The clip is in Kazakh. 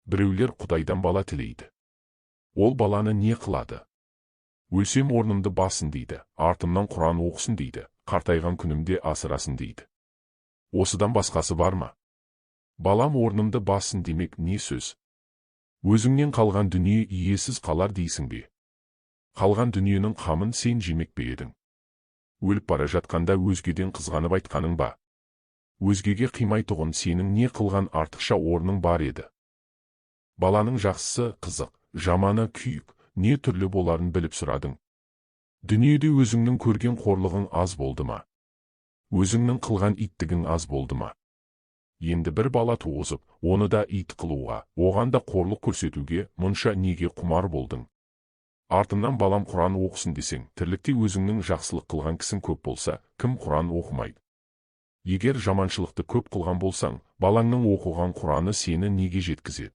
Біреулер Құдайдан бала тілейді. Ол баланы не қылады? Өлсем орнымды бассын дейді, артымнан Құран оқысын дейді, қартайған күнімде асырасын дейді. Осыдан басқасы бар ма? Балам орнымды бассын демек не сөз? Өзіңнен қалған дүние иесіз қалар дейсің бе? Қалған дүниенің қамын сен жемек пе едің? Өліп бара жатқанда өзгеден қызғанып айтқаның ба? Өзгеге қимайтұғын сенің не қылған артықша орның бар еді? Баланың жақсысы қызық, жаманы күйік, не түрлі боларын біліп сұрадың. Дүниеде өзіңнің көрген қорлығың аз болды ма? Өзіңнің қылған иттігің аз болды ма? Енді бір бала туғызып, оны да ит қылуға, оған да қорлық көрсетуге мұнша неге құмар болдың? Артынан балам Құран оқысын десең, тірлікте өзіңнің жақсылық қылған кісің көп болса, кім Құран оқымайды? Егер жаманшылықты көп қылған болсаң, балаңның оқыған Құраны сені неге жеткізеді?